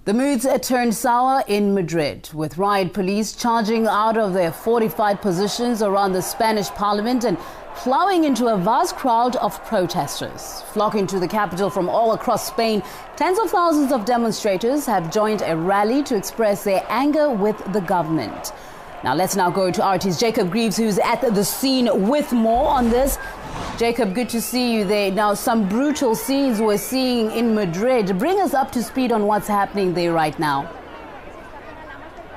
The moods turned sour in Madrid, with riot police charging out of their fortified positions around the Spanish parliament and plowing into a vast crowd of protesters. Flocking to the capital from all across Spain, tens of thousands of demonstrators have joined a rally to express their anger with the government. Now let's go to RT's Jacob Greaves, who's at the scene with more on this. Jacob, good to see you there. Now, some brutal scenes we're seeing in Madrid. Bring us up to speed on what's happening there right now.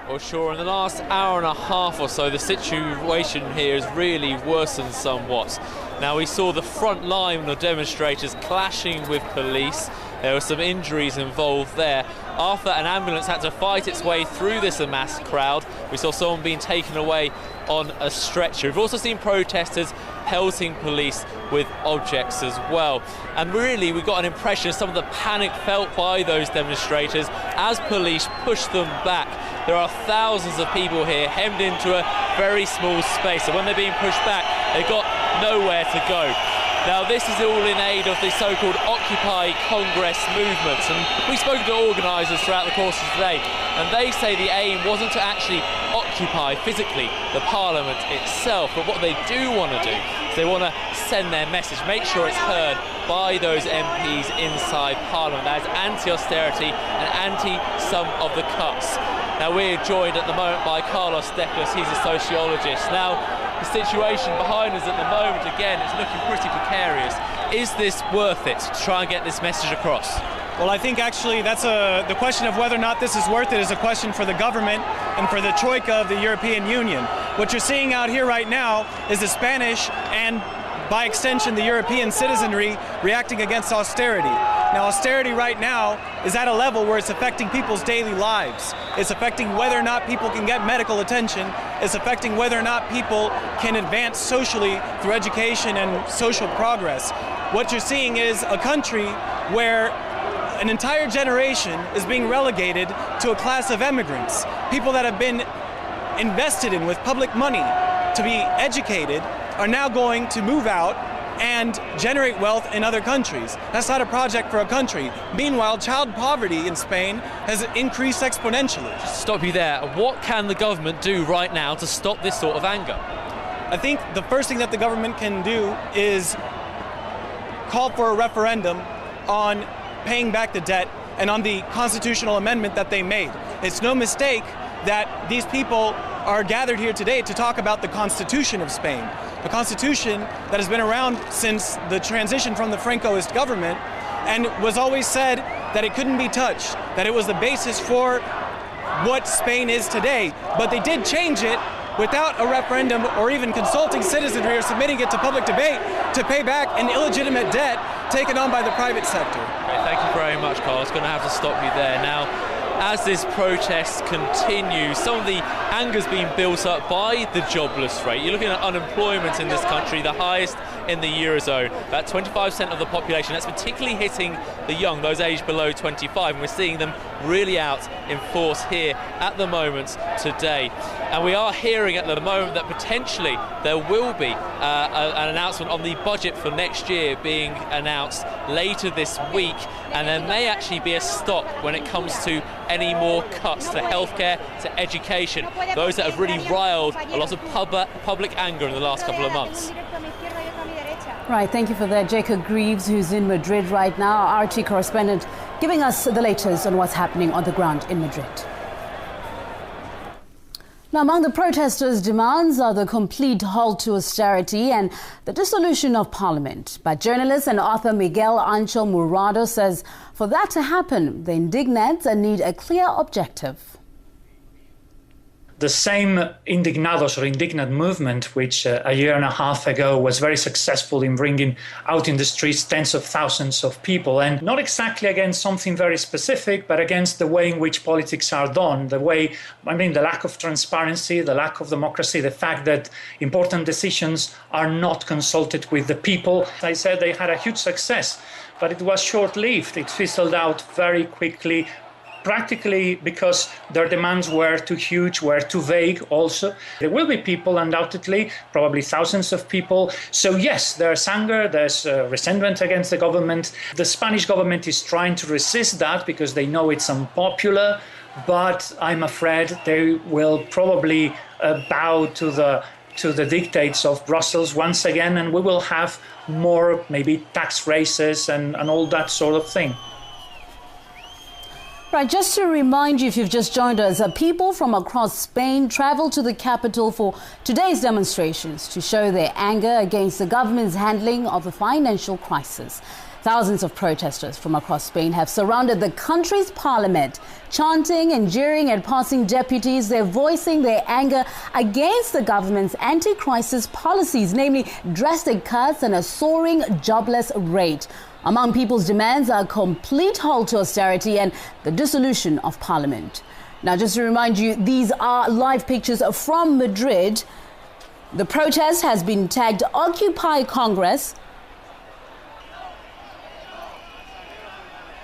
Well, sure. In the last hour and a half or so, the situation here has really worsened somewhat. Now, we saw the front line of demonstrators clashing with police. There were some injuries involved there. After an ambulance had to fight its way through this amassed crowd, we saw someone being taken away on a stretcher. We've also seen protesters pelting police with objects as well. And really, we got an impression of some of the panic felt by those demonstrators as police pushed them back. There are thousands of people here hemmed into a very small space, and when they're being pushed back, they've got nowhere to go. Now, this is all in aid of the so-called Occupy Congress movement, and we've spoken to organisers throughout the course of today, and they say the aim wasn't to actually occupy physically the parliament itself, but what they do want to do is they want to send their message, make sure it's heard by those MPs inside parliament. That is anti-austerity and anti some of the cuts. Now, we're joined at the moment by Carlos Declas. He's a sociologist. Now, the situation behind us at the moment, again, it's looking pretty precarious. Is this worth it to try and get this message across? Well, I think actually that's the question of whether or not this is worth it is a question for the government and for the troika of the European Union. What you're seeing out here right now is the Spanish and, by extension, the European citizenry reacting against austerity. Now, austerity right now is at a level where it's affecting people's daily lives. It's affecting whether or not people can get medical attention. It's affecting whether or not people can advance socially through education and social progress. What you're seeing is a country where an entire generation is being relegated to a class of immigrants, people that have been invested in with public money to be educated are now going to move out and generate wealth in other countries. That's not a project for a country. Meanwhile, child poverty in Spain has increased exponentially. Just to stop you there, what can the government do right now to stop this sort of anger? I think the first thing that the government can do is call for a referendum on paying back the debt and on the constitutional amendment that they made. It's no mistake that these people are gathered here today to talk about the Constitution of Spain, a constitution that has been around since the transition from the Francoist government and was always said that it couldn't be touched, that it was the basis for what Spain is today. But they did change it without a referendum or even consulting citizenry or submitting it to public debate to pay back an illegitimate debt taken on by the private sector. Okay, thank you very much, Carl. I was going to have to stop you there. Now, as this protest continues, some of the anger's being built up by the jobless rate. You're looking at unemployment in this country, the highest in the Eurozone, about 25% of the population. That's particularly hitting the young, those aged below 25, and we're seeing them really out in force here at the moment today. And we are hearing at the moment that potentially there will be an announcement on the budget for next year being announced later this week, and there may actually be a stop when it comes to any more cuts to healthcare, to education, those that have really riled a lot of public anger in the last couple of months. Right, thank you for that. Jacob Greaves, who's in Madrid right now, our RT correspondent, giving us the latest on what's happening on the ground in Madrid. Now, among the protesters' demands are the complete halt to austerity and the dissolution of parliament. But journalist and author Miguel Angel Murado says for that to happen, the indignants need a clear objective. The same indignados or indignant movement, which a year and a half ago was very successful in bringing out in the streets tens of thousands of people, and not exactly against something very specific, but against the way in which politics are done, the lack of transparency, the lack of democracy, the fact that important decisions are not consulted with the people. I said they had a huge success, but it was short-lived. It fizzled out very quickly. practically because their demands were too huge, were too vague also. There will be people, undoubtedly, probably thousands of people. So yes, there's anger, there's resentment against the government. The Spanish government is trying to resist that because they know it's unpopular, but I'm afraid they will probably bow to the dictates of Brussels once again, and we will have more maybe tax raises and all that sort of thing. Right, just to remind you, if you've just joined us, people from across Spain traveled to the capital for today's demonstrations to show their anger against the government's handling of the financial crisis. Thousands of protesters from across Spain have surrounded the country's parliament, chanting and jeering at passing deputies. They're voicing their anger against the government's anti-crisis policies, namely drastic cuts and a soaring jobless rate. Among people's demands are a complete halt to austerity and the dissolution of parliament. Now, just to remind you, these are live pictures from Madrid. The protest has been tagged Occupy Congress.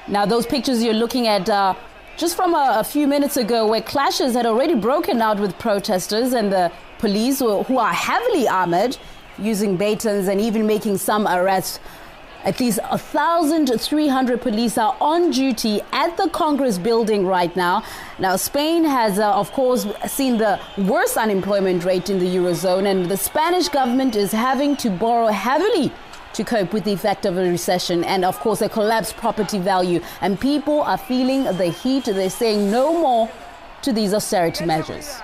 Now, those pictures you're looking at just from a few minutes ago, where clashes had already broken out with protesters and the police, who are heavily armored, using batons and even making some arrests. At least 1,300 police are on duty at the Congress building right now. Now, Spain has, of course, seen the worst unemployment rate in the Eurozone, and the Spanish government is having to borrow heavily to cope with the effect of a recession and, of course, a collapsed property value. And people are feeling the heat. They're saying no more to these austerity measures.